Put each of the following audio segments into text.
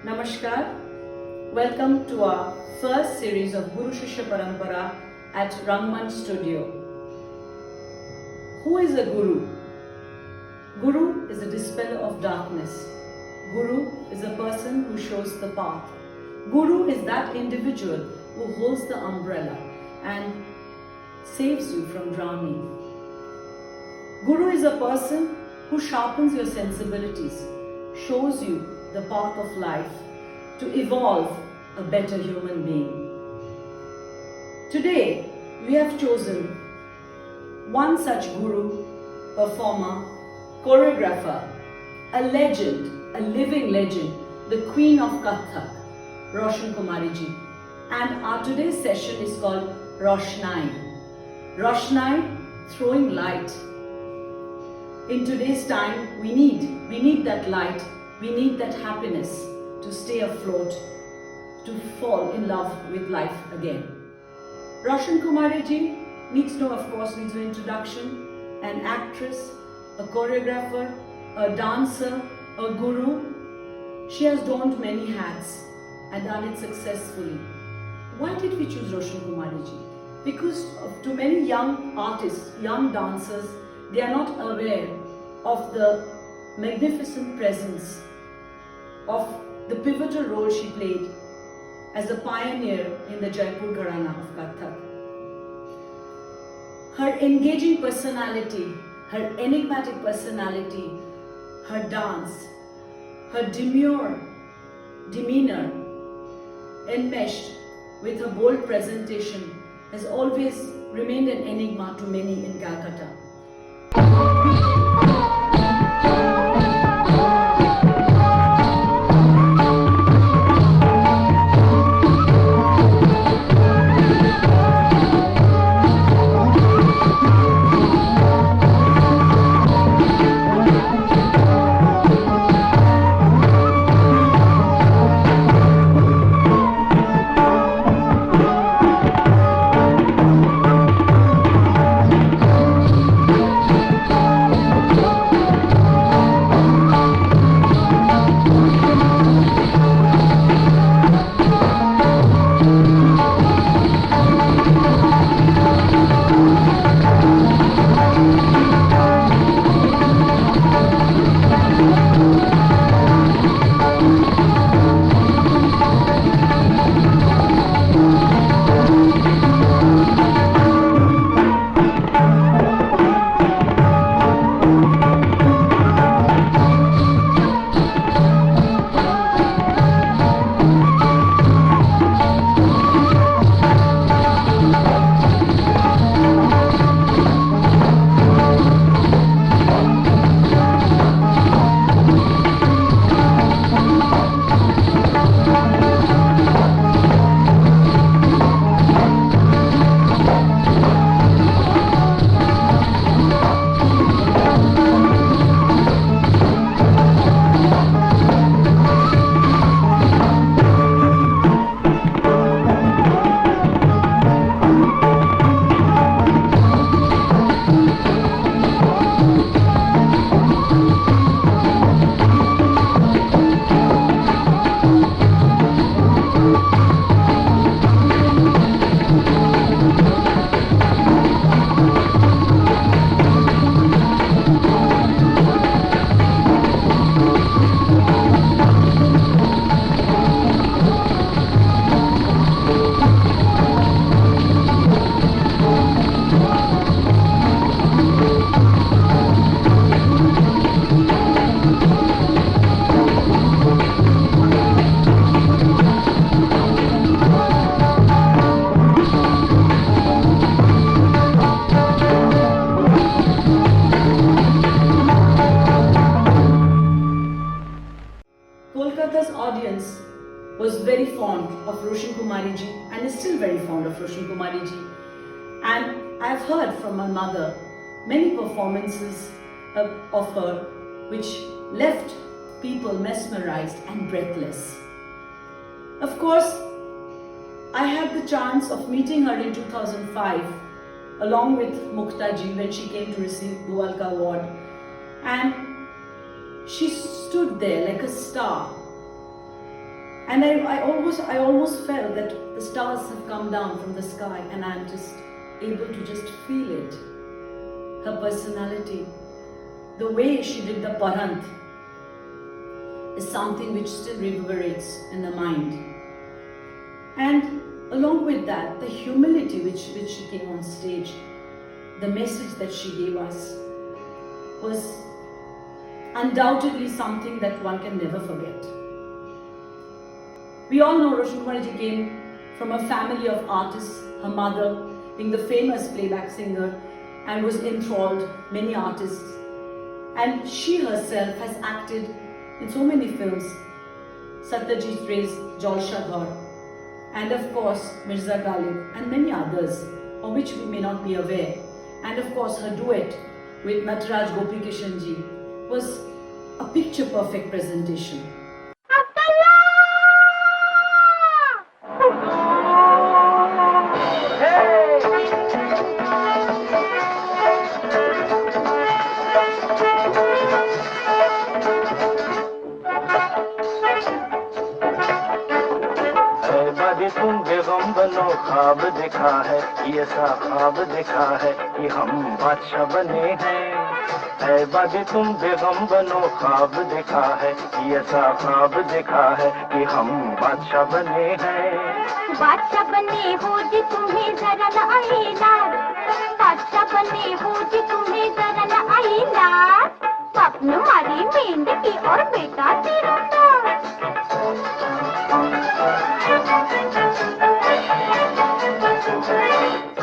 Namaskar. Welcome to our first series of Guru Shishya Parampara at Rangmanch Studio. Who is a Guru? Guru is a dispeller of darkness. Guru is a person who shows the path. Guru is that individual who holds the umbrella and saves you from drowning. Guru is a person who sharpens your sensibilities, shows you the path of life to evolve a better human being. Today, we have chosen one such guru, performer, choreographer, a legend, a living legend, the queen of Kathak, Roshan Kumari Ji. And our today's session is called Roshnai. Roshnai, throwing light. In today's time, we need that light. We need that happiness to stay afloat, to fall in love with life again. Roshan Kumari Ji needs no introduction. An actress, a choreographer, a dancer, a guru. She has donned many hats and done it successfully. Why did we choose Roshan Kumari Ji? Because to many young artists, young dancers, they are not aware of the magnificent presence of the pivotal role she played as a pioneer in the Jaipur Gharana of Kathak. Her engaging personality, her enigmatic personality, her dance, her demure demeanor enmeshed with her bold presentation has always remained an enigma to many in Calcutta. Kolkata's audience was very fond of Roshan Kumari Ji and is still very fond of Roshan Kumari Ji. And I've heard from my mother many performances of her which left people mesmerized and breathless. Of course, I had the chance of meeting her in 2005 along with Mukta Ji when she came to receive Dualka Award. And she stood there like a star And I almost felt that the stars have come down from the sky and I'm just able to just feel it. Her personality, the way she did the Parant is something which still reverberates in the mind. And along with that, the humility which she came on stage, the message that she gave us was undoubtedly something that one can never forget. We all know Roshan Kumar ji came from a family of artists, her mother being the famous playback singer and was enthralled many artists. And she herself has acted in so many films, Satyajit Ray's Jalsha Ghar, and of course Mirza Ghalib and many others of which we may not be aware. And of course her duet with Nataraj Gopikishan ji was a picture perfect presentation. तुम बेगम बनो ख्वाब देखा है, ये सा ख्वाब देखा है कि हम बादशाह बने हैं। ऐ बादी तुम बेगम बनो ख्वाब देखा है, ये सा ख्वाब देखा है कि हम बादशाह बने हैं। बादशाह बने हो जी तुम्हें जरा न आई लाज, बादशाह बने हो जी तुम्हें जरा न आई लाज। स्वप्न मारी मेंढकी और बेटा तेरा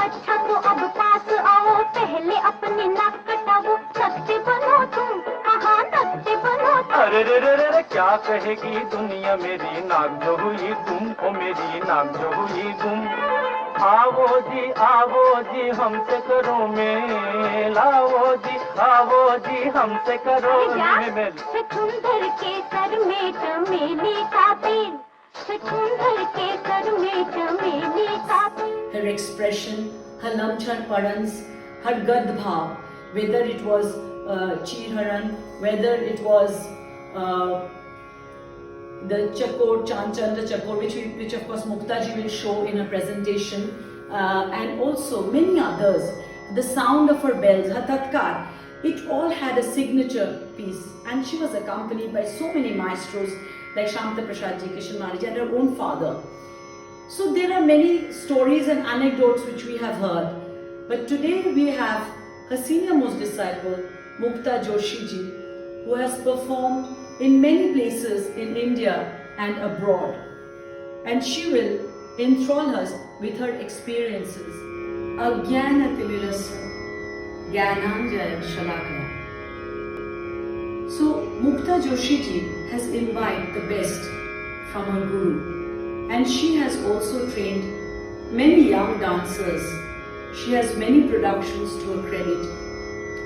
अच्छा तो अब पास आओ, पहले अपने नाक कटाओ, सत्य बनो तुम, हाँ सत्य बनो। अरे रे रे रे क्या कहेगी दुनिया मेरी नाक जो हुई तुम, ओ मेरी नाक जो हुई तुम। आवो जी हमसे करो मेल, आवो जी हमसे करो मेल। सकुंदर के सर में चमेली का तेल, सकुंदर के सर में चमेली का तेल। Her expression, her lamchar parans, her gad bhav, whether it was Chirharan, whether it was the Chakor, Chanchandra Chakor, which of course Muktaji will show in her presentation, and also many others. The sound of her bells, her tatkar, it all had a signature piece, and she was accompanied by so many maestros like Shamta Prasad ji, Kishan Mani ji, and her own father. So there are many stories and anecdotes which we have heard, but today we have her senior most disciple, Mukta Joshi ji, who has performed in many places in India and abroad, and she will enthrall us with her experiences. Agyana Timirasa Gyananjaya Shalakaya. So Mukta Joshi ji has imbibed the best from her guru, and she has also trained many young dancers. She has many productions to her credit.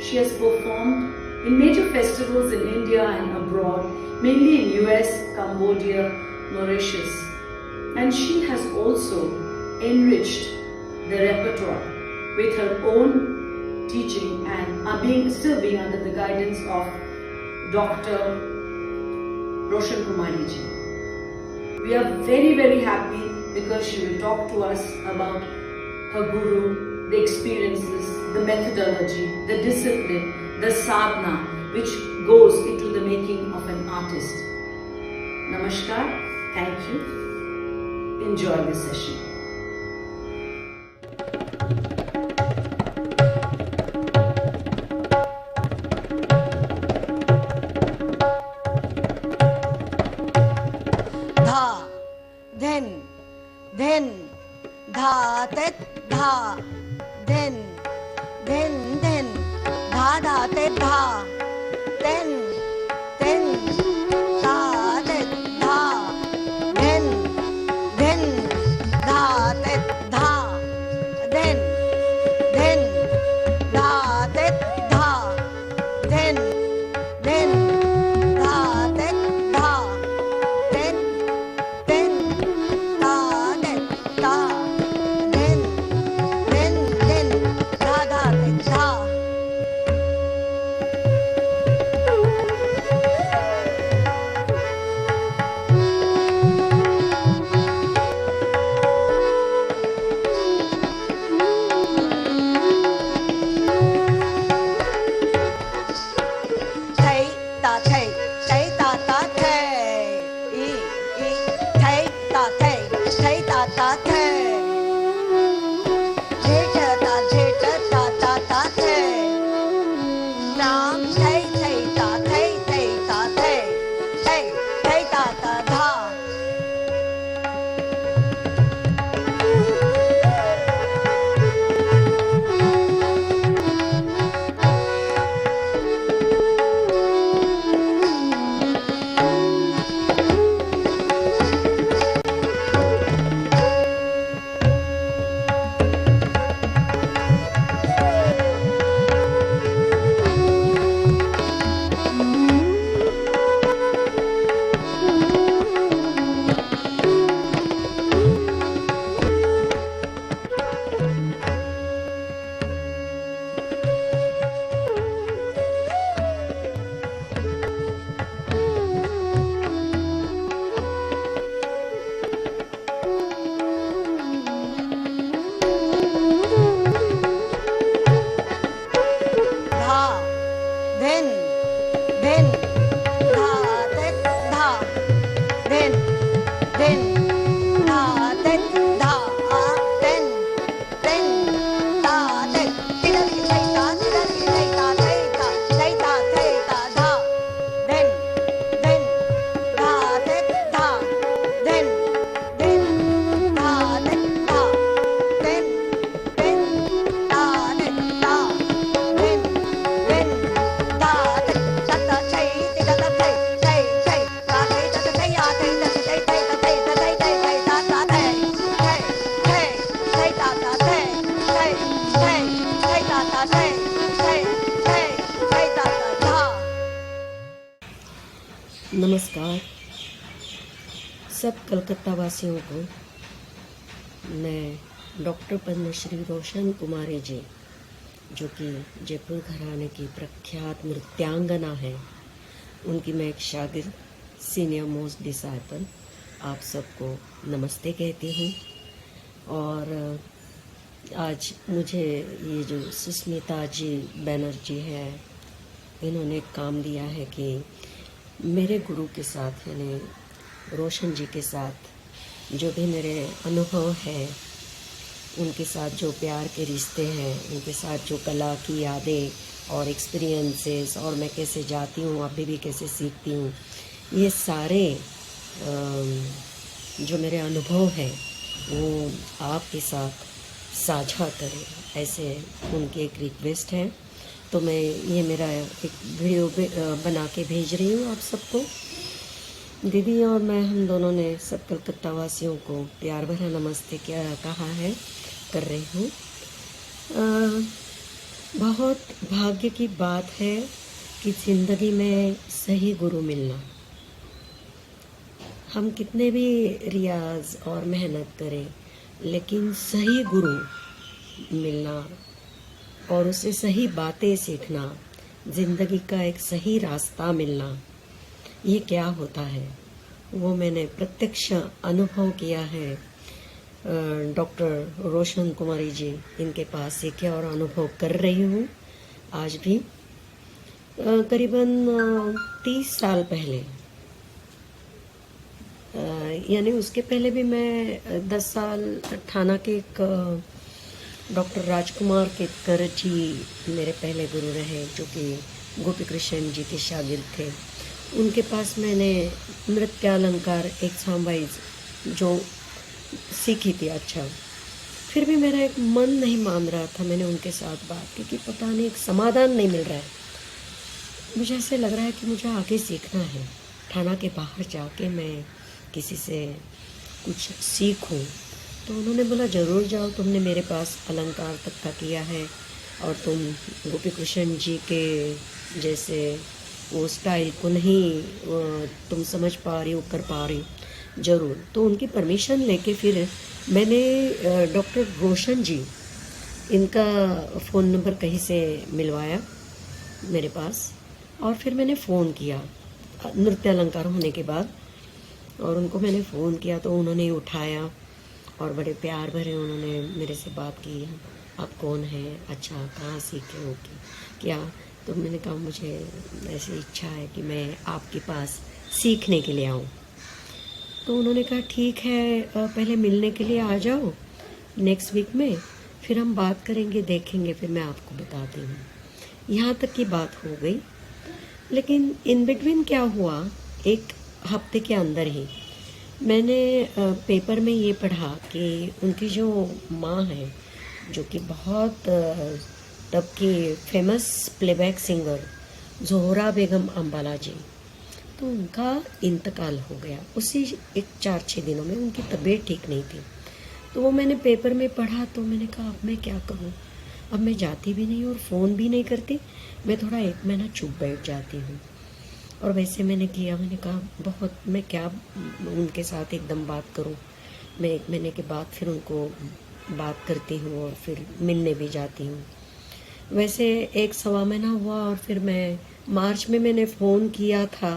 She has performed in major festivals in India and abroad, mainly in US, Cambodia, Mauritius. And she has also enriched the repertoire with her own teaching and still being under the guidance of Dr. Roshan Kumari ji. We are very, very happy because she will talk to us about her guru, the experiences, the methodology, the discipline, the sadhana, which goes into the making of an artist. Namaskar, thank you. Enjoy this session. Dha, then, dha, tet, dha, then, dha, dha, tet, dha, then, dha, tet, dha, then, dha, tet, dha, then, dha, tet, dha, then, dha, tet, dha, then, da, then, da, then, da, da, then, da. नमस्कार सब कलकत्ता वासियों को। मैं doctor Padmashri रोशन कुमारी जी, जो कि जयपुर घराने की प्रख्यात नृत्यांगना है, उनकी मैं एक शागिर्द, सीनियर मोस्ट डिसाइपल, आप सबको नमस्ते कहती हूँ। और आज मुझे ये जो सुस्मिता जी बैनर्जी है, इन्होंने एक काम दिया है कि मेरे गुरु के साथ यानी रोशन जी के साथ जो भी मेरे अनुभव है, उनके साथ जो प्यार के रिश्ते हैं, उनके साथ जो कला की यादें और एक्सपीरियंसेस, और मैं कैसे जाती हूँ, अभी भी कैसे सीखती हूँ, ये सारे जो मेरे अनुभव हैं वो आपके साथ साझा करें, ऐसे उनकी एक रिक्वेस्ट है। तो मैं ये मेरा एक वीडियो बना के भेज रही हूँ आप सबको। दीदी और मैं, हम दोनों ने सब कलकत्ता वासियों को प्यार भरा नमस्ते क्या कहा है, कर रही हूँ। बहुत भाग्य की बात है कि ज़िंदगी में सही गुरु मिलना। हम कितने भी रियाज और मेहनत करें, लेकिन सही गुरु मिलना और उससे सही बातें सीखना, ज़िंदगी का एक सही रास्ता मिलना, ये क्या होता है वो मैंने प्रत्यक्ष अनुभव किया है। डॉक्टर रोशन कुमारी जी, इनके पास सीखे और अनुभव कर रही हूँ आज भी। करीबन 30 साल पहले, यानी उसके पहले भी मैं 10 साल थाना के एक डॉक्टर राजकुमार केतकर जी मेरे पहले गुरु रहे, जो कि गोपी कृष्ण जी के शागिर्द थे। उनके पास मैंने नृत्यालंकार एग्जाम वाइज जो सीखी थी। अच्छा, फिर भी मेरा एक मन नहीं मान रहा था। मैंने उनके साथ बात की कि पता नहीं, एक समाधान नहीं मिल रहा है। मुझे ऐसे लग रहा है कि मुझे आगे सीखना है, थाना के बाहर जाके मैं किसी से कुछ सीखूं। तो उन्होंने बोला ज़रूर जाओ, तुमने मेरे पास अलंकार तक का किया है और तुम गोपी कृष्ण जी के जैसे वो स्टाइल को नहीं तुम समझ पा रही हो, कर पा रही हो, ज़रूर। तो उनकी परमिशन लेके फिर मैंने डॉक्टर रोशन जी, इनका फ़ोन नंबर कहीं से मिलवाया मेरे पास, और फिर मैंने फ़ोन किया नृत्य अलंकार होने के बाद, और उनको मैंने फ़ोन किया तो उन्होंने उठाया और बड़े प्यार भरे उन्होंने मेरे से बात की। आप कौन हैं, अच्छा कहाँ सीखे हो क्या? तो मैंने कहा मुझे ऐसी इच्छा है कि मैं आपके पास सीखने के लिए आऊँ। तो उन्होंने कहा ठीक है, पहले मिलने के लिए आ जाओ नेक्स्ट वीक में, फिर हम बात करेंगे, देखेंगे, फिर मैं आपको बताती हूँ। यहाँ तक की बात हो गई। लेकिन इन बिटवीन क्या हुआ, एक हफ्ते के अंदर ही मैंने पेपर में ये पढ़ा कि उनकी जो माँ है, जो कि बहुत तब की फेमस प्लेबैक सिंगर ज़ोहरा बेगम अम्बाला जी, तो उनका इंतकाल हो गया उसी 4-6 दिनों में। उनकी तबीयत ठीक नहीं थी। तो वो मैंने पेपर में पढ़ा, तो मैंने कहा अब मैं क्या करूँ। अब मैं जाती भी नहीं और फ़ोन भी नहीं करती, मैं थोड़ा 1 महीना चुप बैठ जाती हूँ। और वैसे मैंने किया, मैंने कहा बहुत, मैं क्या उनके साथ एकदम बात करूं। मैं 1 महीने के बाद फिर उनको बात करती हूँ और फिर मिलने भी जाती हूँ। वैसे 1-1.25 महीना हुआ और फिर मैं मार्च में मैंने फ़ोन किया था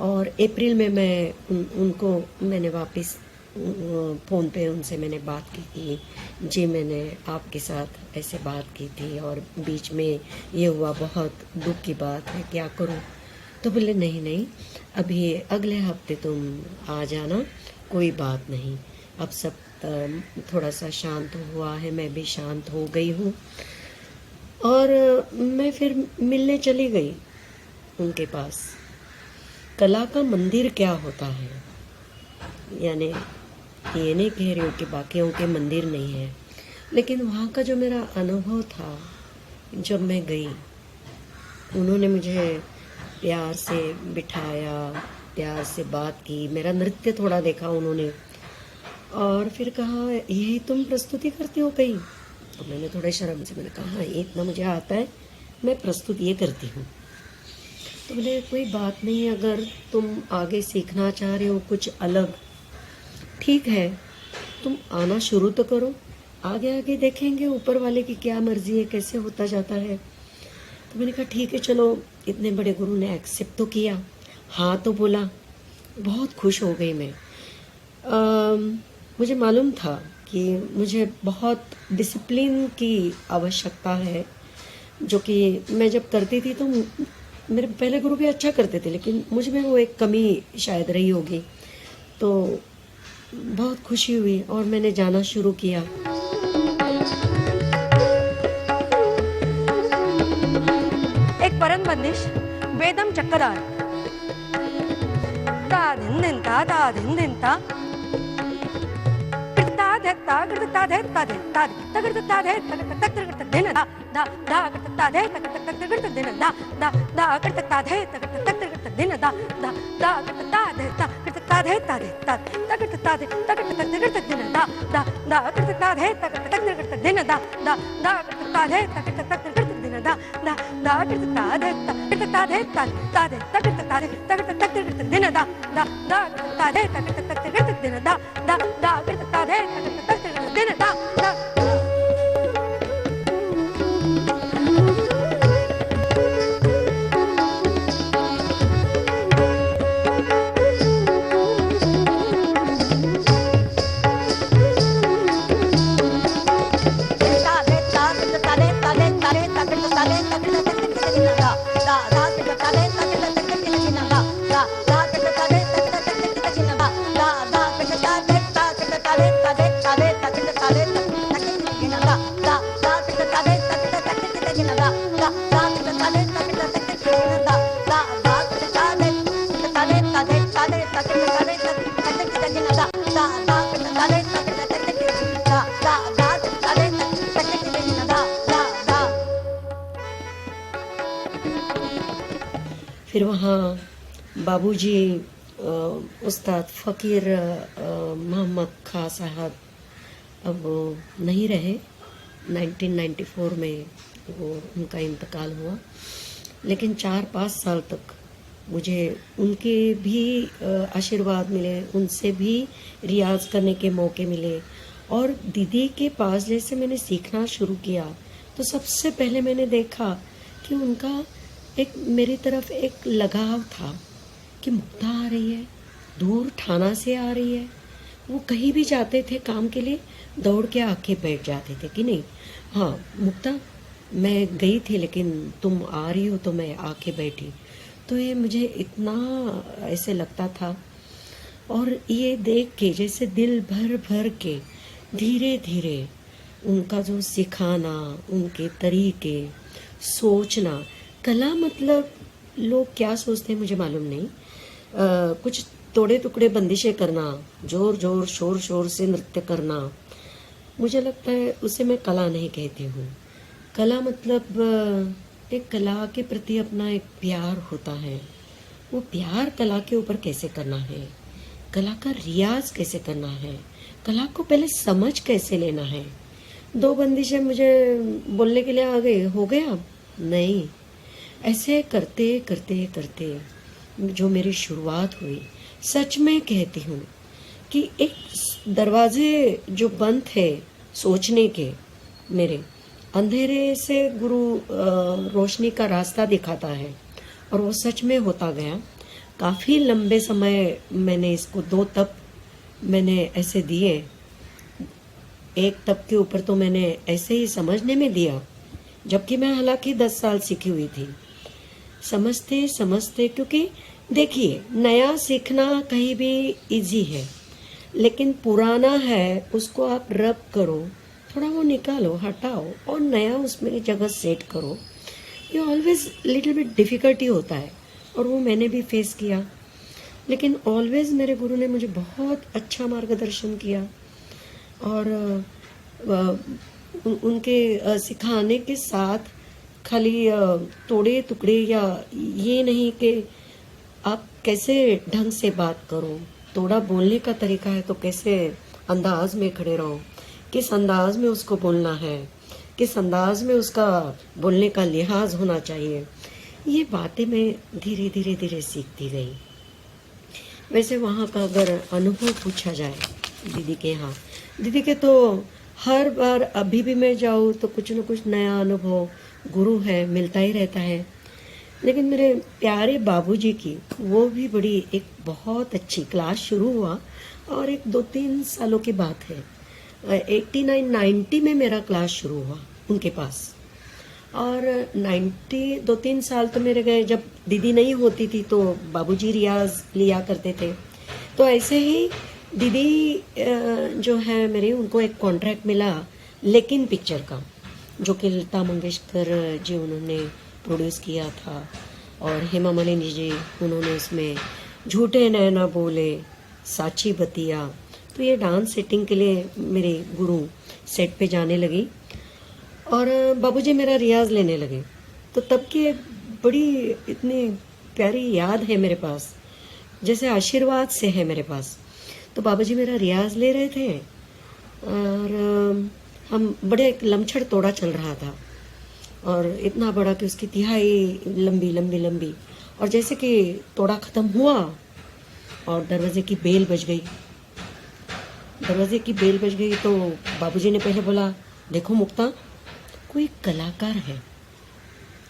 और अप्रैल में मैं उनको मैंने वापस फ़ोन पे उनसे मैंने बात की कि जी मैंने आपके साथ ऐसे बात की थी और बीच में ये हुआ, बहुत दुख की बात है, क्या करूँ। तो बोले नहीं, अभी अगले हफ्ते तुम आ जाना, कोई बात नहीं। अब सब थोड़ा सा शांत हुआ है, मैं भी शांत हो गई हूँ। और मैं फिर मिलने चली गई उनके पास। कला का मंदिर क्या होता है, यानी ये नहीं कह रही हूँ कि बाकियों के मंदिर नहीं है, लेकिन वहाँ का जो मेरा अनुभव था, जब मैं गई, उन्होंने मुझे प्यार से बिठाया, प्यार से बात की, मेरा नृत्य थोड़ा देखा उन्होंने, और फिर कहा यही तुम प्रस्तुति करती हो कहीं? तो मैंने थोड़े शर्म से मैंने कहा हाँ, इतना मुझे आता है, मैं प्रस्तुति ये करती हूँ। तो बोले कोई बात नहीं, अगर तुम आगे सीखना चाह रहे हो कुछ अलग, ठीक है, तुम आना शुरू तो करो, आगे आगे देखेंगे ऊपर वाले की क्या मर्जी है, कैसे होता जाता है। तो मैंने कहा ठीक है चलो, इतने बड़े गुरु ने एक्सेप्ट तो किया, हाँ तो बोला, बहुत खुश हो गई मैं। मुझे मालूम था कि मुझे बहुत डिसिप्लिन की आवश्यकता है, जो कि मैं जब करती थी तो मेरे पहले गुरु भी अच्छा करते थे, लेकिन मुझ में वो एक कमी शायद रही होगी। तो बहुत खुशी हुई और मैंने जाना शुरू किया। एक परम बंदिश वेदम चक्कदार ता दिन दिन ता ता करता दे ता दे ता करता दे ता करता दिन दा दा करता दे ता करता दिन दा करता दे ता करता दिन दा करता दे ता करता दे ता दे ता करता दे ता करता दिन दा करता दे ता करता दिन दा करता दे ता करता दिन दा करता दे ता करता दे ता दे ता करता दे ता करता दिन दा करता दे ता करता दिन दा करता दे दिन दा फिर वहाँ बाबूजी उस्ताद फ़कीर मोहम्मद खां साहब अब वो नहीं रहे। 1994 में वो उनका इंतकाल हुआ, लेकिन 4-5 साल तक मुझे उनके भी आशीर्वाद मिले, उनसे भी रियाज करने के मौके मिले। और दीदी के पास जैसे मैंने सीखना शुरू किया तो सबसे पहले मैंने देखा कि उनका एक मेरी तरफ एक लगाव था कि मुक्ता आ रही है, दूर ठाना से आ रही है। वो कहीं भी जाते थे काम के लिए, दौड़ के आके बैठ जाते थे कि नहीं, हाँ मुक्ता मैं गई थी लेकिन तुम आ रही हो तो मैं आके बैठी। तो ये मुझे इतना ऐसे लगता था, और ये देख के जैसे दिल भर भर के धीरे धीरे उनका जो सिखाना, उनके तरीके, सोचना, कला मतलब लोग क्या सोचते हैं मुझे मालूम नहीं, कुछ तोड़े टुकड़े बंदिशें करना, जोर जोर शोर शोर से नृत्य करना, मुझे लगता है उसे मैं कला नहीं कहती हूँ। कला मतलब एक कला के प्रति अपना एक प्यार होता है। वो प्यार कला के ऊपर कैसे करना है, कला का रियाज कैसे करना है, कला को पहले समझ कैसे लेना है। 2 बंदिशें मुझे बोलने के लिए आ गई, हो गया नहीं, ऐसे करते करते करते जो मेरी शुरुआत हुई, सच में कहती हूँ कि एक दरवाजे जो बंद थे सोचने के, मेरे अंधेरे से गुरु रोशनी का रास्ता दिखाता है, और वो सच में होता गया। काफ़ी लंबे समय मैंने इसको 2 तप मैंने ऐसे दिए। एक तप के ऊपर तो मैंने ऐसे ही समझने में दिया, जबकि मैं हालांकि 10 साल सीखी हुई थी। समझते समझते, क्योंकि देखिए नया सीखना कहीं भी इजी है, लेकिन पुराना है उसको आप रब करो, थोड़ा वो निकालो, हटाओ और नया उसमें जगह सेट करो। ये ऑलवेज लिटिल बिट डिफ़िकल्टी होता है, और वो मैंने भी फेस किया। लेकिन ऑलवेज मेरे गुरु ने मुझे बहुत अच्छा मार्गदर्शन किया, और उनके सिखाने के साथ खाली तोड़े टुकड़े या ये नहीं कि आप कैसे ढंग से बात करो, थोड़ा बोलने का तरीका है तो कैसे अंदाज में खड़े रहो, किस अंदाज में उसको बोलना है, किस अंदाज में उसका बोलने का लिहाज होना चाहिए, ये बातें मैं धीरे धीरे धीरे सीखती गई। वैसे वहाँ का अगर अनुभव पूछा जाए दीदी के यहाँ, दीदी के तो हर बार अभी भी मैं जाऊँ तो कुछ न कुछ नया अनुभव गुरु है मिलता ही रहता है। लेकिन मेरे प्यारे बाबूजी की वो भी बड़ी एक बहुत अच्छी क्लास शुरू हुआ और एक 2-3 सालों की बात है, 89-90 में मेरा क्लास शुरू हुआ उनके पास। और 2-3 साल तो मेरे गए, जब दीदी नहीं होती थी तो बाबूजी रियाज लिया करते थे। तो ऐसे ही दीदी जो है मेरी, उनको एक कॉन्ट्रैक्ट मिला लेकिन पिक्चर का, जो कि लता मंगेशकर जी उन्होंने प्रोड्यूस किया था और हेमा मालिनी जी उन्होंने इसमें झूठे नैना बोले, साची बतिया। तो ये डांस सेटिंग के लिए मेरे गुरु सेट पे जाने लगी और बाबूजी मेरा रियाज लेने लगे। तो तब की बड़ी इतनी प्यारी याद है मेरे पास, जैसे आशीर्वाद से है मेरे पास। तो बाबूजी मेरा रियाज ले रहे थे और हम बड़े एक लमछड़ तोड़ा चल रहा था और इतना बड़ा कि उसकी तिहाई लंबी लंबी लंबी। और जैसे कि तोड़ा ख़त्म हुआ और दरवाजे की बेल बज गई। दरवाजे की बेल बज गई तो बाबूजी ने पहले बोला, देखो मुक्ता, कोई कलाकार है,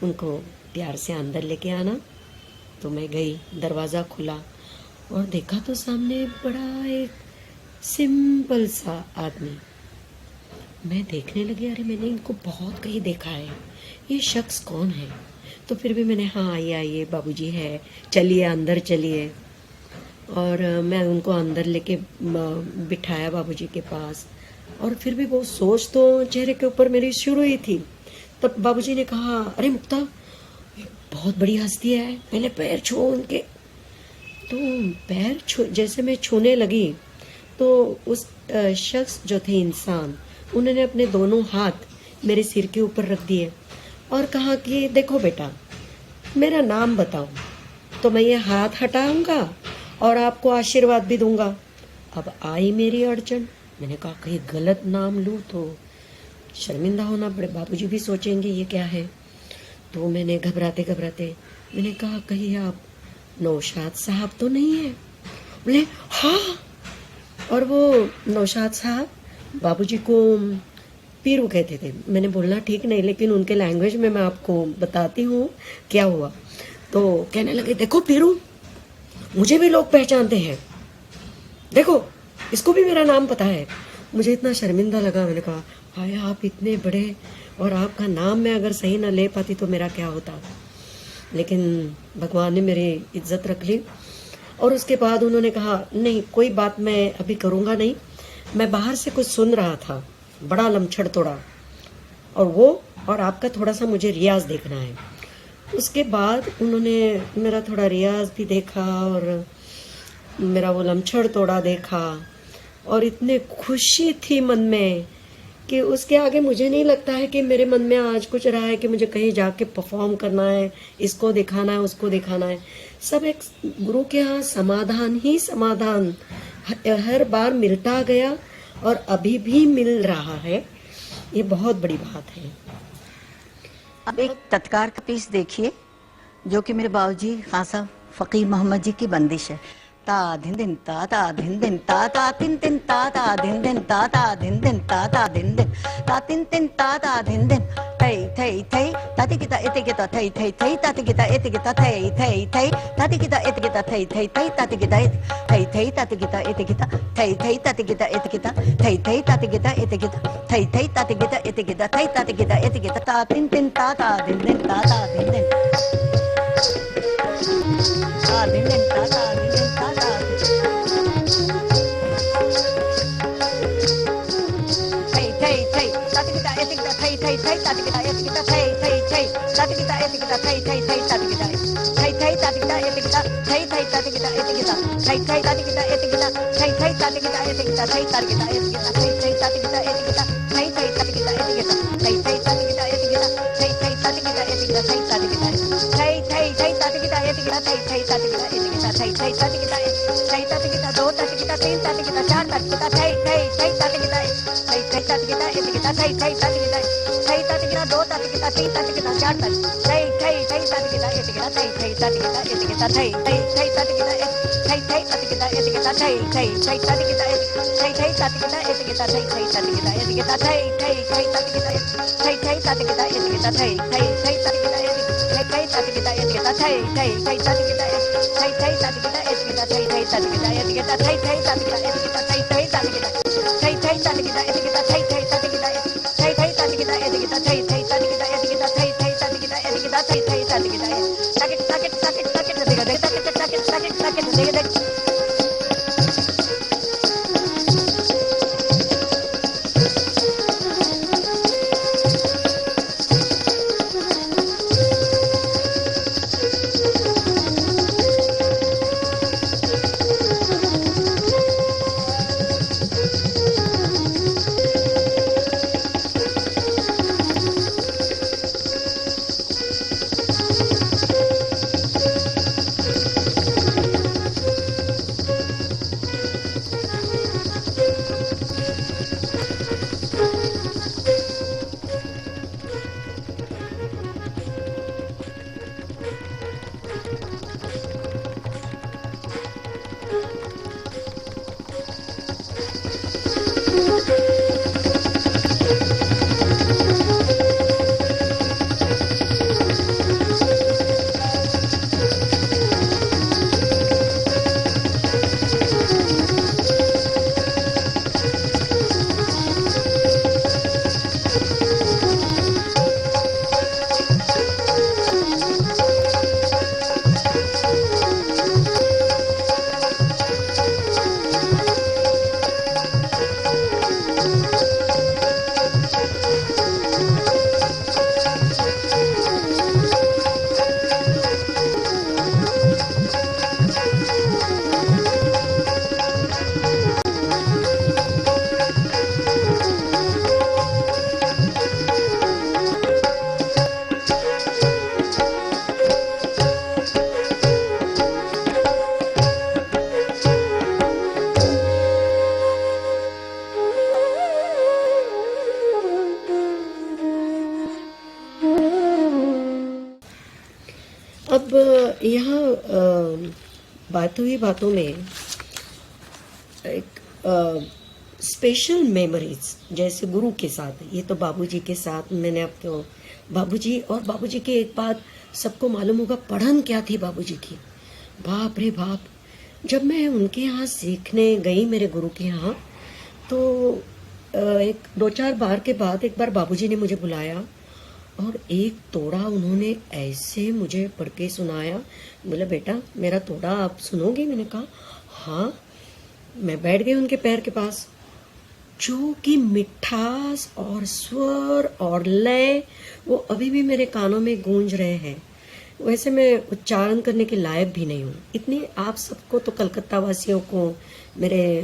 उनको प्यार से अंदर लेके आना। तो मैं गई, दरवाज़ा खुला और देखा तो सामने बड़ा एक सिंपल सा आदमी। मैं देखने लगी, अरे मैंने इनको बहुत कहीं देखा है, ये शख्स कौन है? तो फिर भी मैंने, हाँ आइए आइए बाबूजी है, चलिए अंदर चलिए। और मैं उनको अंदर लेके बिठाया बाबूजी के पास। और फिर भी वो सोच तो चेहरे के ऊपर मेरी शुरू ही थी। तब बाबूजी ने कहा, अरे मुक्ता, बहुत बड़ी हस्ती है, पहले पैर छू उनके। तो पैर जैसे मैं छूने लगी तो उस शख्स जो थे इंसान, उन्होंने अपने दोनों हाथ मेरे सिर के ऊपर रख दिए और कहा कि देखो बेटा, मेरा नाम बताओ तो मैं ये हाथ हटाऊंगा और आपको आशीर्वाद भी दूंगा। अब आई मेरी अड़चन, मैंने कहा कहीं गलत नाम लूँ तो शर्मिंदा होना पड़े, बाबूजी भी सोचेंगे ये क्या है। तो मैंने घबराते घबराते मैंने कहा, कहीं आप नौशाद साहब तो नहीं है? बोले हाँ। और वो नौशाद साहब बाबूजी को पीरू कहते थे। मैंने बोलना ठीक नहीं, लेकिन उनके लैंग्वेज में मैं आपको बताती हूँ क्या हुआ। तो कहने लगे, देखो पीरू, मुझे भी लोग पहचानते हैं, देखो इसको भी मेरा नाम पता है। मुझे इतना शर्मिंदा लगा, मैंने कहा हाय, आप इतने बड़े और आपका नाम मैं अगर सही ना ले पाती तो मेरा क्या होता। लेकिन भगवान ने मेरी इज्जत रख ली। और उसके बाद उन्होंने कहा, नहीं कोई बात मैं अभी करूँगा नहीं, मैं बाहर से कुछ सुन रहा था, बड़ा लमछड़ तोड़ा, और वो और आपका थोड़ा सा मुझे रियाज देखना है। उसके बाद उन्होंने मेरा थोड़ा रियाज भी देखा और मेरा वो लमछड़ तोड़ा देखा और इतने खुशी थी मन में कि उसके आगे मुझे नहीं लगता है कि मेरे मन में आज कुछ रहा है कि मुझे कहीं जाके परफॉर्म करना है, इसको दिखाना है, उसको दिखाना है। सब एक गुरु के यहाँ समाधान ही समाधान हर बार मिलता गया और अभी भी मिल रहा है। ये बहुत बड़ी बात है। अब एक तत्कार का पीस देखिए जो कि मेरे बाबूजी खान साहब फकीर मोहम्मद जी की बंदिश है। ता धिन दिन ता ता धिन दिन ता ता तिन तिन ता ता धिन दिन ता ता धिन दिन ता ता धिन दिन ता तिन तिन ता ता धिन दिन थई थई थई ताति किता इते किता थई थई थई ताति किता इते किता थई थई थई ताति किता इते किता थई थई थई ताति किता थई थई ताति किता इते किता थई थई ताति किता इते किता थई थई ताति किता इते किता थई थई ताति किता इते किता थई ताति किता इते किता ता तिन तिन ता ता धिन दिन ता ता धिन दिन ता धिन दिन ता ता धिन दिन ता ता थई थई थई ताति किता इते किता थई थई थई ताति किता इते किता थई थई थई ताति किता इते किता थई थई थई ताति किता थई थई ताति किता इते किता थई थई ताति किता इते किता थई थई ताति किता इते किता थई थई ताति किता इते किता थई ताति किता इते किता थई थई ताति किता इते किता थई थई ताति किता इते किता थई थई ताति किता इते किता थई थई ताति किता इते किता थई ताति किता थई थई थई ताति किता इते किता थई थई ताति किता इते किता थई थई ताति किता थई ताति किता दो ताति किता तीन ता टिकता चार ता टिकता थई थई थई ता टिकता थई थई ता टिकता एक टिकता थई थई ता टिकता थई ता टिकता दो ता टिकता तीन ता टिकता चार ता थई थई थई ता टिकता एक टिकता थई थई ता टिकता एक टिकता थई थई थई ता टिकता एक थई थई ता टिकता एक टिकता थई थई थई ता टिकता एक थई थई ता टिकता एक टिकता थई थई ता टिकता एक टिकता थई थई थई ता टिकता थई थई ता टिकता एक टिकता थई थई थई ता टिकता एक थई थई ता टिकता एक टिकता थई थई थई ता टिकता एक थई थई ता टिकता एक टिकता थई थई ता टिकता एक टिकता थई थई ता टिकता एक टिकता थई थई ता टिकता थई थई ता टिकता एक टिकता थई थई ता टिकता थई थई ता टिकता एक टिकता थई थई ता टिकता एक टिकता थई थई ता टिकता एक टिकता थई थई ता टिकता टाकेट टाकेट टाकेट टाकेट देगा देगा टाकेट टाकेट टाकेट टाकेट देगा देगा अब यहाँ बात हुई बातों में एक स्पेशल मेमोरीज जैसे गुरु के साथ, ये तो बाबूजी के साथ मैंने आपको बाबूजी और बाबूजी की एक बात सबको मालूम होगा, पढ़न क्या थी बाबूजी की, बाप रे बाप। जब मैं उनके यहाँ सीखने गई मेरे गुरु के यहाँ, तो एक 2-4 बार के बाद एक बार बाबूजी ने मुझे बुलाया और एक तोड़ा उन्होंने ऐसे मुझे पढ़ के सुनाया। बोला बेटा मेरा तोड़ा आप सुनोगे? मैंने कहा हाँ। मैं बैठ गई उनके पैर के पास। जो कि मिठास और स्वर और लय वो अभी भी मेरे कानों में गूंज रहे हैं। वैसे मैं उच्चारण करने के लायक भी नहीं हूँ इतनी। आप सबको तो कलकत्ता वासियों को मेरे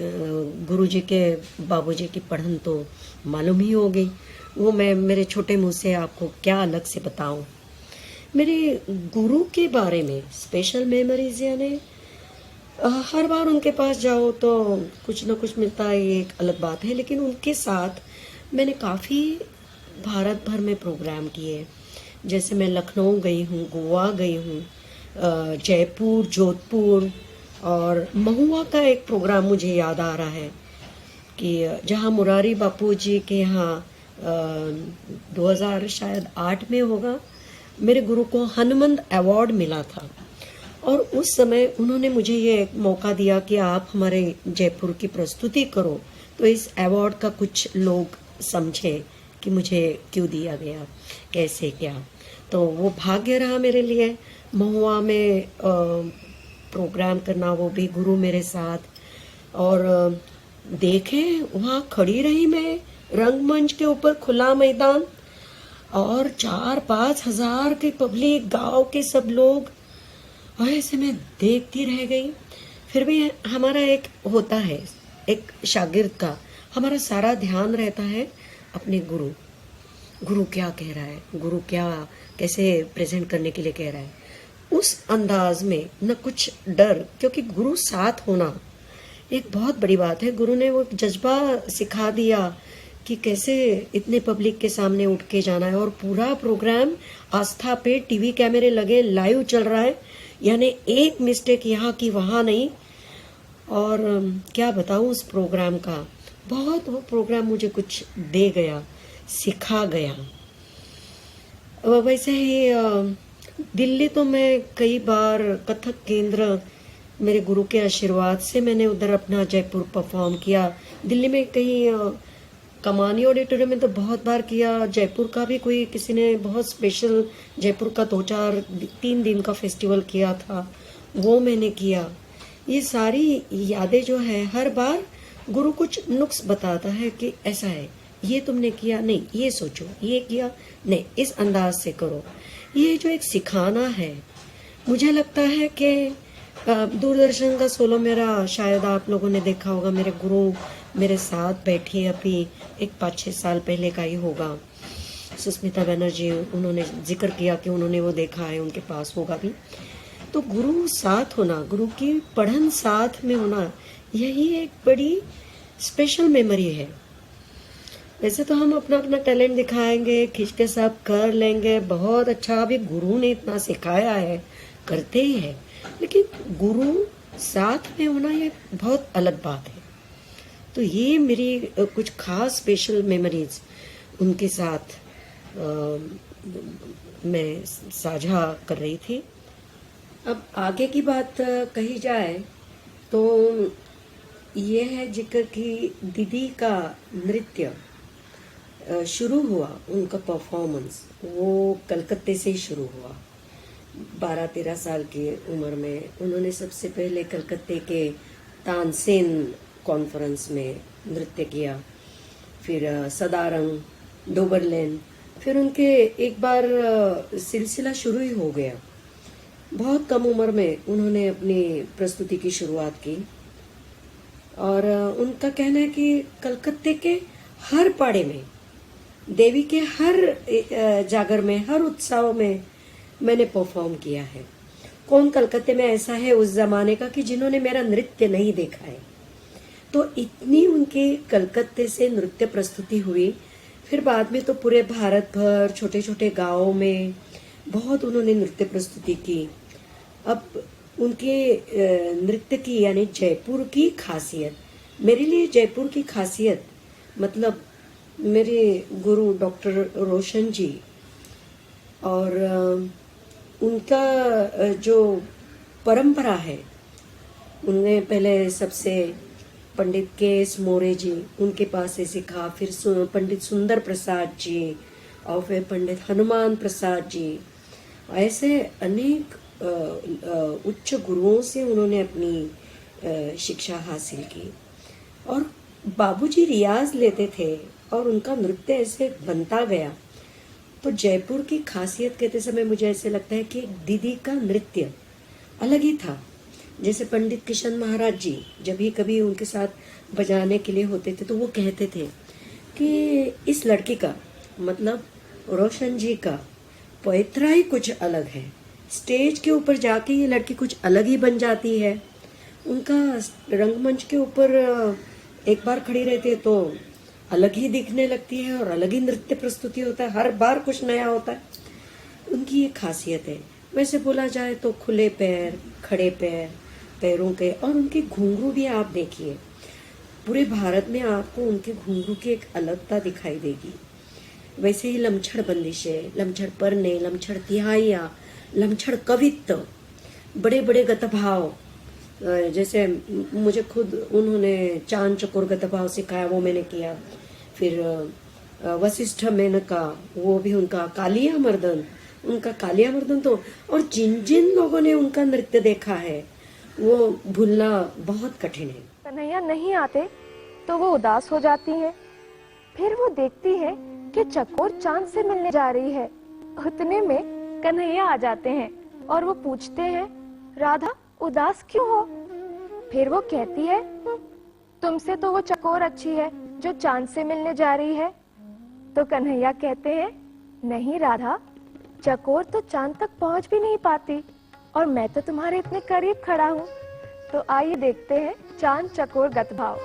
गुरुजी के बाबूजी की पढ़न तो मालूम ही हो गई। वो मैं मेरे छोटे मुंह से आपको क्या अलग से बताऊं। मेरे गुरु के बारे में स्पेशल मेमोरीज यानी हर बार उनके पास जाओ तो कुछ ना कुछ मिलता है, ये एक अलग बात है। लेकिन उनके साथ मैंने काफ़ी भारत भर में प्रोग्राम किए। जैसे मैं लखनऊ गई हूँ, गोवा गई हूँ, जयपुर, जोधपुर और महुआ का एक प्रोग्राम मुझे याद आ रहा है कि जहाँ मुरारी बापू जी के यहाँ 2000 शायद 8 में होगा, मेरे गुरु को हनुमंत अवार्ड मिला था। और उस समय उन्होंने मुझे ये मौका दिया कि आप हमारे जयपुर की प्रस्तुति करो, तो इस अवार्ड का कुछ लोग समझे कि मुझे क्यों दिया गया, कैसे क्या। तो वो भाग्य रहा मेरे लिए महुआ में प्रोग्राम करना, वो भी गुरु मेरे साथ। और देखें वहाँ खड़ी रही मैं रंगमंच के ऊपर, खुला मैदान और 4-5 हजार की पब्लिक, गांव के सब लोग, और ऐसे मैं देखती रह गई। फिर भी हमारा एक होता है, एक शागिर्द का हमारा सारा ध्यान रहता है अपने गुरु क्या कह रहा है, गुरु क्या कैसे प्रेजेंट करने के लिए कह रहा है, उस अंदाज में न कुछ डर, क्योंकि गुरु साथ होना एक बहुत बड़ी बात है। गुरु ने वो जज्बा सिखा दिया कि कैसे इतने पब्लिक के सामने उठ के जाना है, और पूरा प्रोग्राम आस्था पे टीवी कैमरे लगे, लाइव चल रहा है, यानी एक मिस्टेक यहाँ की वहाँ नहीं। और क्या बताऊँ उस प्रोग्राम का, बहुत वो प्रोग्राम मुझे कुछ दे गया, सिखा गया। वैसे ही दिल्ली तो मैं कई बार कथक केंद्र, मेरे गुरु के आशीर्वाद से मैंने उधर अपना जयपुर परफॉर्म किया। दिल्ली में कहीं कमानी ऑडिटोरियम में तो बहुत बार किया। जयपुर का भी कोई किसी ने बहुत स्पेशल जयपुर का 2-4-3 दिन का फेस्टिवल किया था, वो मैंने किया। ये सारी यादें जो है, हर बार गुरु कुछ नुक्स बताता है कि ऐसा है, ये तुमने किया नहीं, ये सोचो, ये किया नहीं, इस अंदाज से करो। ये जो एक सिखाना है, मुझे लगता है कि दूरदर्शन का सोलो मेरा शायद आप लोगों ने देखा होगा। मेरे गुरु मेरे साथ बैठी, अभी एक 5-6 साल पहले का ही होगा, सुस्मिता बनर्जी, उन्होंने जिक्र किया कि उन्होंने वो देखा है, उनके पास होगा भी। तो गुरु साथ होना, गुरु की पढ़न साथ में होना, यही एक बड़ी स्पेशल मेमोरी है। वैसे तो हम अपना अपना टैलेंट दिखाएंगे, खींच के सब कर लेंगे, बहुत अच्छा, अभी गुरु ने इतना सिखाया है, करते ही है। लेकिन गुरु साथ में होना ये बहुत अलग बात है। तो ये मेरी कुछ खास स्पेशल मेमोरीज उनके साथ मैं साझा कर रही थी। अब आगे की बात कही जाए तो ये है जिक्र कि दीदी का नृत्य शुरू हुआ, उनका परफॉर्मेंस वो कलकत्ते से ही शुरू हुआ। 12-13 साल की उम्र में उन्होंने सबसे पहले कलकत्ते के तानसेन कॉन्फ्रेंस में नृत्य किया, फिर सदारंग, डोबरलैंड, फिर उनके एक बार सिलसिला शुरू ही हो गया। बहुत कम उम्र में उन्होंने अपनी प्रस्तुति की शुरुआत की, और उनका कहना है कि कलकत्ते के हर पाड़े में, देवी के हर जागर में, हर उत्सव में मैंने परफॉर्म किया है। कौन कलकत्ते में ऐसा है उस जमाने का कि जिन्होंने मेरा नृत्य नहीं देखा है। तो इतनी उनके कलकत्ते से नृत्य प्रस्तुति हुई। फिर बाद में तो पूरे भारत भर, छोटे छोटे गांवों में बहुत उन्होंने नृत्य प्रस्तुति की। अब उनके नृत्य की, यानी जयपुर की खासियत, मेरे लिए जयपुर की खासियत मतलब मेरे गुरु डॉक्टर रोशन जी, और उनका जो परंपरा है, उनने पहले सबसे पंडित के.एस. मोरे जी, उनके पास से सीखा, फिर पंडित सुंदर प्रसाद जी, और फिर पंडित हनुमान प्रसाद जी। ऐसे अनेक उच्च गुरुओं से उन्होंने अपनी शिक्षा हासिल की। और बाबूजी रियाज लेते थे और उनका नृत्य ऐसे बनता गया। तो जयपुर की खासियत कहते समय मुझे ऐसे लगता है कि दीदी का नृत्य अलग ही था। जैसे पंडित किशन महाराज जी जब भी कभी उनके साथ बजाने के लिए होते थे तो वो कहते थे कि इस लड़की का, मतलब रोशन जी का पैतरा ही कुछ अलग है। स्टेज के ऊपर जाके ये लड़की कुछ अलग ही बन जाती है। उनका रंगमंच के ऊपर एक बार खड़ी रहती है तो अलग ही दिखने लगती है और अलग ही नृत्य प्रस्तुति होता है, हर बार कुछ नया होता है। उनकी ये खासियत है। वैसे बोला जाए तो खुले पैर, खड़े पैर, पैरों के, और उनके घुंघरू भी आप देखिए, पूरे भारत में आपको उनके घुंघरू की एक अलगता दिखाई देगी। वैसे ही लमछड़ बंदिशें, लमछड़ परने, लमछड़ तिहाइयाँ, लमछड़ कवित्व, बड़े बड़े गतभाव, जैसे मुझे खुद उन्होंने चांद चकोर गतभाव सिखाया, वो मैंने किया। फिर वशिष्ठ मेनका, वो भी उनका कालिया मर्दन, उनका कालिया मर्दन तो, और जिन जिन लोगों ने उनका नृत्य देखा है वो भूलना बहुत कठिन है। कन्हैया नहीं आते तो वो उदास हो जाती हैं। फिर वो देखती है कि चकोर चांद से मिलने जा रही है। उतने में कन्हैया आ जाते हैं और वो पूछते हैं, राधा उदास क्यों हो? फिर वो कहती है, तुमसे तो वो चकोर अच्छी है जो चांद से मिलने जा रही है। तो कन्हैया कहते हैं, नहीं राधा, चकोर तो चांद तक पहुंच भी नहीं पाती और मैं तो तुम्हारे इतने करीब खड़ा हूँ। तो आइए देखते हैं चांद चकोर गतभाव।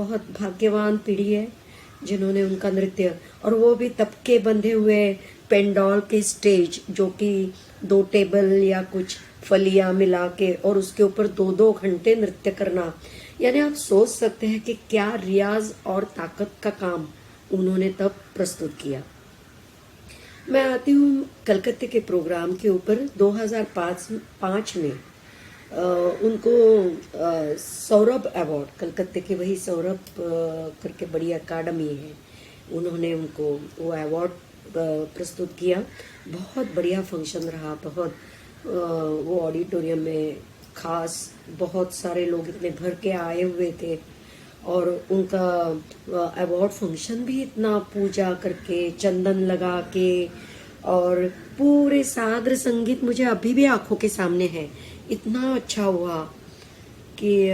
बहुत भाग्यवान पीढ़ी है जिन्होंने उनका नृत्य, और वो भी तबके बंधे हुए पेंडोल के स्टेज, जो कि 2 टेबल या कुछ फलियां मिला के और उसके ऊपर 2-2 घंटे नृत्य करना, यानी आप सोच सकते हैं कि क्या रियाज और ताकत का काम उन्होंने तब प्रस्तुत किया। मैं आती हूँ कलकत्ते के प्रोग्राम के ऊपर। 2005 में उनको सौरभ अवार्ड, कलकत्ते के वही सौरभ करके बड़ी अकादमी है, उन्होंने उनको वो अवार्ड प्रस्तुत किया। बहुत बढ़िया फंक्शन रहा, बहुत वो ऑडिटोरियम में खास बहुत सारे लोग इतने भर के आए हुए थे, और उनका अवार्ड फंक्शन भी इतना पूजा करके, चंदन लगा के, और पूरे साद्र संगीत मुझे अभी भी आंखों के सामने है, इतना अच्छा हुआ कि।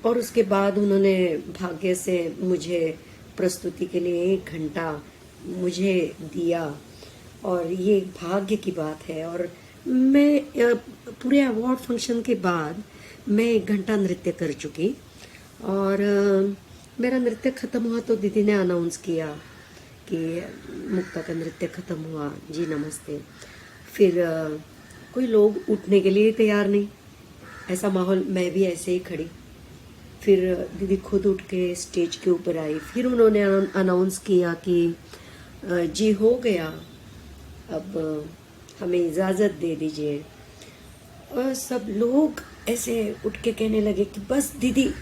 और उसके बाद उन्होंने भाग्य से मुझे प्रस्तुति के लिए 1 घंटा मुझे दिया, और ये एक भाग्य की बात है। और मैं पूरे अवार्ड फंक्शन के बाद मैं 1 घंटा नृत्य कर चुकी, और मेरा नृत्य खत्म हुआ तो दीदी ने अनाउंस किया कि मुक्ता का नृत्य खत्म हुआ, जी नमस्ते। फिर कोई लोग उठने के लिए तैयार नहीं, ऐसा माहौल, मैं भी ऐसे ही खड़ी। फिर दीदी खुद उठ के स्टेज के ऊपर आई, फिर उन्होंने अनाउंस किया कि जी हो गया, अब हमें इजाज़त दे दीजिए। और सब लोग ऐसे उठ के कहने लगे कि बस दीदी,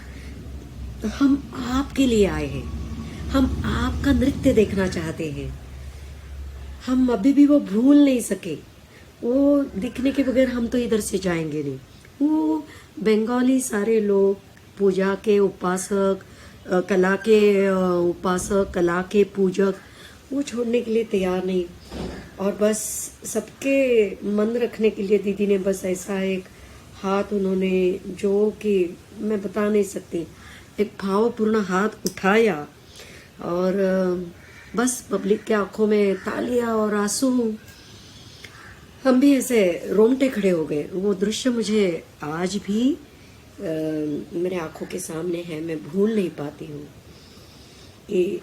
हम आपके लिए आए हैं, हम आपका नृत्य देखना चाहते हैं, हम अभी भी वो भूल नहीं सके, वो दिखने के बगैर हम तो इधर से जाएंगे नहीं। वो बंगाली सारे लोग, पूजा के उपासक, कला के उपासक, कला के पूजक, वो छोड़ने के लिए तैयार नहीं। और बस सबके मन रखने के लिए दीदी ने बस ऐसा एक हाथ उन्होंने, जो कि मैं बता नहीं सकती, एक भावपूर्ण हाथ उठाया, और बस पब्लिक के आंखों में तालियां और आंसू, हम भी ऐसे रोंगटे खड़े हो गए। वो दृश्य मुझे आज भी मेरे आंखों के सामने है, मैं भूल नहीं पाती हूँ कि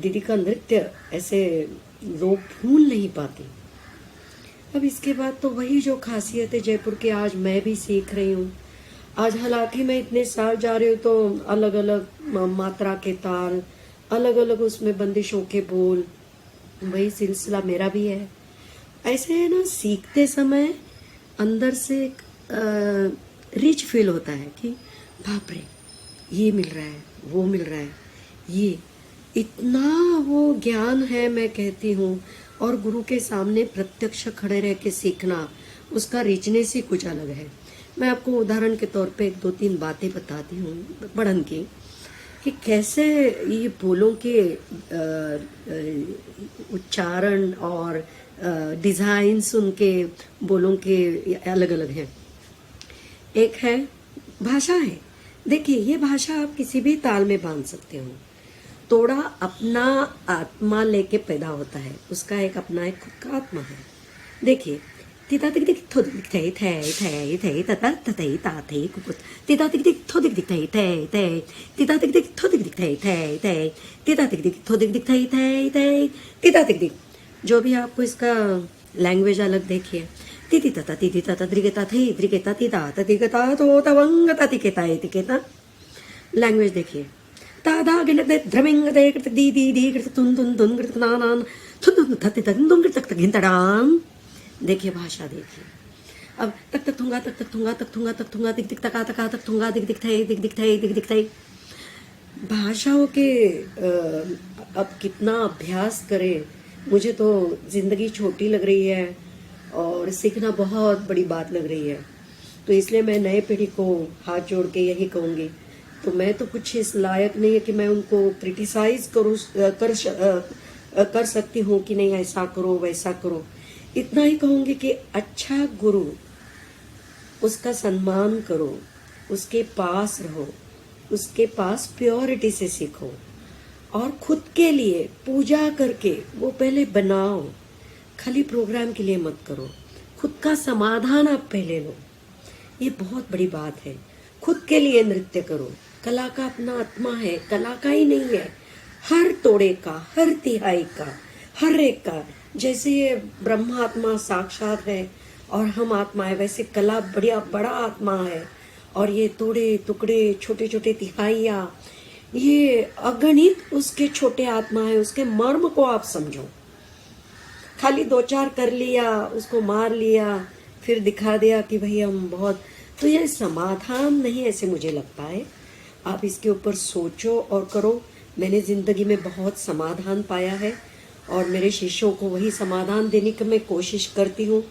दीदी का नृत्य ऐसे लोग भूल नहीं पाते। अब इसके बाद तो वही जो खासियत है जयपुर की, आज मैं भी सीख रही हूँ। आज हालांकि मैं इतने साल जा रही हूँ तो अलग अलग मात्रा के ताल, अलग अलग उसमें बंदिशों के बोल, वही सिलसिला मेरा भी है। ऐसे है ना, सीखते समय अंदर से एक रिच फील होता है कि बाप रे, ये मिल रहा है, वो मिल रहा है, ये इतना वो ज्ञान है, मैं कहती हूँ। और गुरु के सामने प्रत्यक्ष खड़े रह के सीखना, उसका रिचनेस ही कुछ अलग है। मैं आपको उदाहरण के तौर पे 1-2-3 बातें बताती हूँ पढ़न की, कि कैसे ये बोलों के उच्चारण और डिजाइन्स उनके बोलों के अलग अलग हैं। एक है भाषा है, देखिए ये भाषा आप किसी भी ताल में बांध सकते हो। तोड़ा अपना आत्मा लेके पैदा होता है, उसका एक अपना एक खुद का आत्मा है। देखिए तिता तिक तिक थो दिख थे थे थे थे तता तते ता थे कुकुत तिता तिक तिक थो दिख थे थे थे तिता तिक तिक थो दिख थे थे थे तिता तिक तिक थो दिख थे थे थे तिता तिक तिक। जो भी आपको इसका लैंग्वेज अलग देखिए, तिति तता द्रिगता थे द्रिगता तिता ततिगता तो तवंग ततिकेता तिकेता। लैंग्वेज देखिए, तादा गिनते ध्रमिंग दे करते दी दी दी करते तुन तुन तुन करते नानान तुन तुन थते तन तुन करते घिंतड़ाम। देखिए भाषा देखिए। अब तक तक थुंगा तक तक थुंगा तक थुंगा तक थुंगा दिख दिख तका तका तक थुंगा दिख दिख थे दिख दिख थे दिख दिख थे। भाषाओं के अब कितना अभ्यास करें। मुझे तो जिंदगी छोटी लग रही है और सीखना बहुत बड़ी बात लग रही है। तो इसलिए मैं नए पीढ़ी को हाथ जोड़ के यही कहूँगी। तो मैं तो कुछ इस लायक नहीं है कि मैं उनको क्रिटिसाइज कर सकती हूँ कि नहीं ऐसा करो वैसा करो। इतना ही कहूँगी कि अच्छा गुरु, उसका सम्मान करो, उसके पास रहो, उसके पास प्योरिटी से सीखो और खुद के लिए पूजा करके वो पहले बनाओ। खाली प्रोग्राम के लिए मत करो, खुद का समाधान आप पहले लो। ये बहुत बड़ी बात है। खुद के लिए नृत्य करो, कला का अपना आत्मा है, कला का ही नहीं है, हर तोड़े का, हर तिहाई का, हर एक का। जैसे ये ब्रह्म आत्मा साक्षात है और हम आत्मा है, वैसे कला बढ़िया बड़ा आत्मा है। और ये तोड़े टुकड़े, छोटे छोटे तिहाइयाँ, ये अगणित उसके छोटे आत्मा है। उसके मर्म को आप समझो। खाली दो चार कर लिया, उसको मार लिया, फिर दिखा दिया कि भाई हम बहुत, तो यह समाधान नहीं, ऐसे मुझे लगता है। आप इसके ऊपर सोचो और करो। मैंने जिंदगी में बहुत समाधान पाया है और मेरे शिष्यों को वही समाधान देने की मैं कोशिश करती हूँ।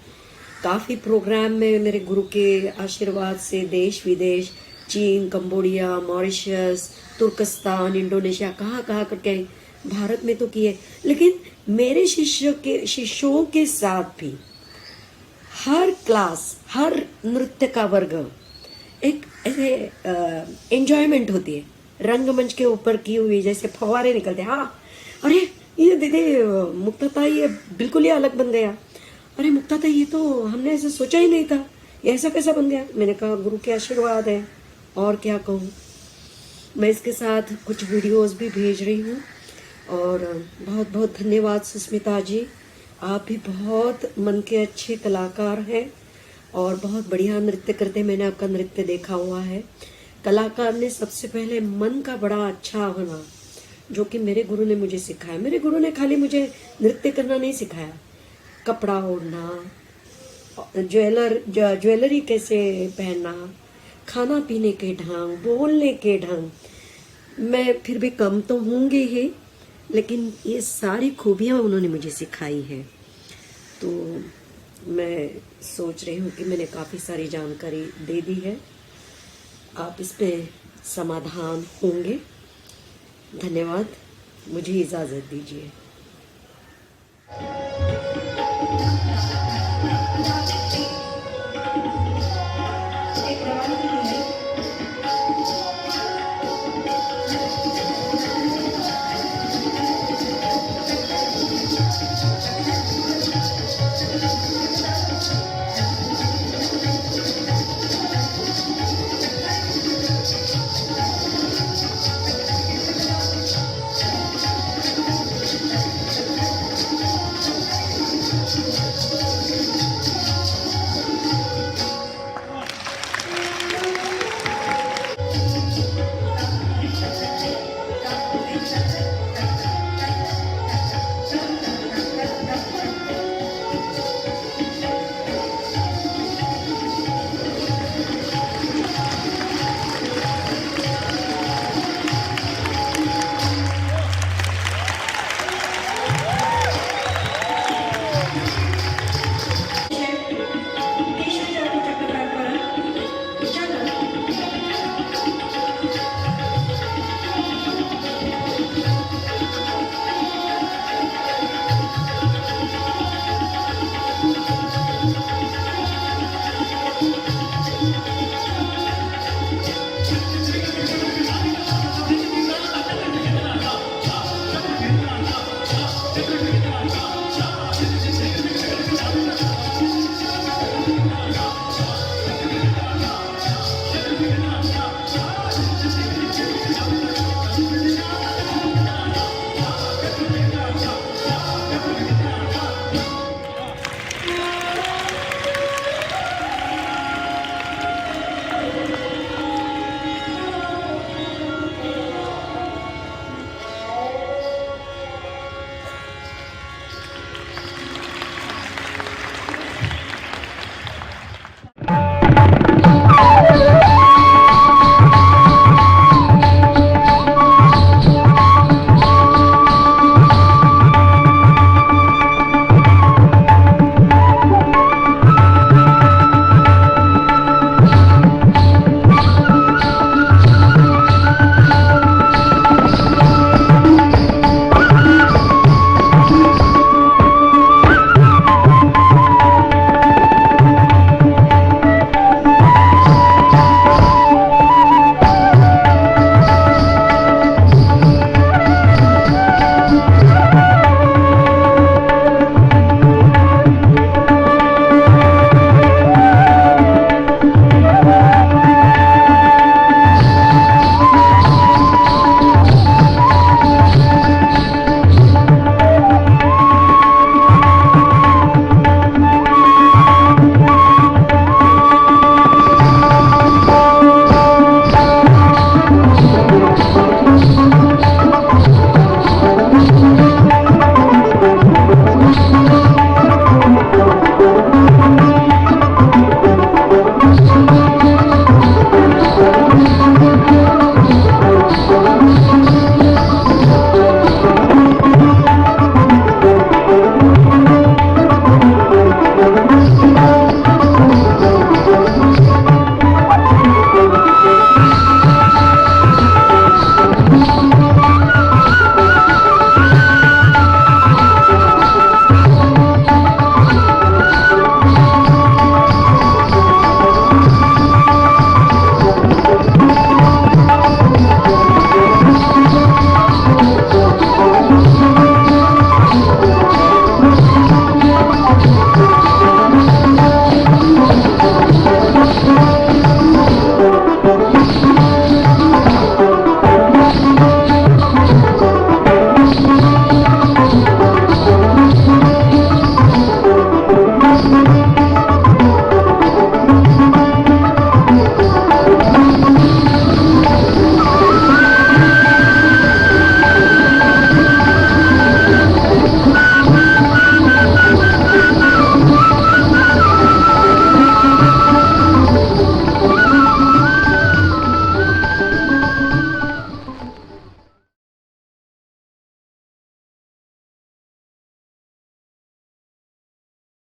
काफ़ी प्रोग्राम में मेरे गुरु के आशीर्वाद से देश विदेश, चीन, कंबोडिया, मॉरिशस, तुर्कस्तान, इंडोनेशिया, कहाँ कहाँ करके, भारत में तो किए। लेकिन मेरे शिष्यों के साथ भी हर क्लास, हर नृत्य का वर्ग एक ऐसे एंजॉयमेंट होती है। रंगमंच के ऊपर की हुई जैसे फव्वारे निकलते हैं। हाँ, अरे ये दीदी मुक्ता, ये बिल्कुल ही अलग बन गया। अरे मुक्ता, ये तो हमने ऐसा सोचा ही नहीं था, ये ऐसा कैसा बन गया। मैंने कहा गुरु के आशीर्वाद है, और क्या कहूँ। मैं इसके साथ कुछ वीडियोस भी भेज रही हूँ। और बहुत बहुत धन्यवाद सुस्मिता जी, आप भी बहुत मन के अच्छे कलाकार हैं और बहुत बढ़िया नृत्य करते हैं। मैंने आपका नृत्य देखा हुआ है। कलाकार ने सबसे पहले मन का बड़ा अच्छा होना, जो कि मेरे गुरु ने मुझे सिखाया। मेरे गुरु ने खाली मुझे नृत्य करना नहीं सिखाया, कपड़ा ओढ़ना, ज्वेलरी कैसे पहनना, खाना पीने के ढंग, बोलने के ढंग। मैं फिर भी कम तो होंगे ही, लेकिन ये सारी खूबियाँ उन्होंने मुझे सिखाई है। तो मैं सोच रही हूँ कि मैंने काफ़ी सारी जानकारी दे दी है। आप इस पे समाधान होंगे। धन्यवाद, मुझे इजाज़त दीजिए।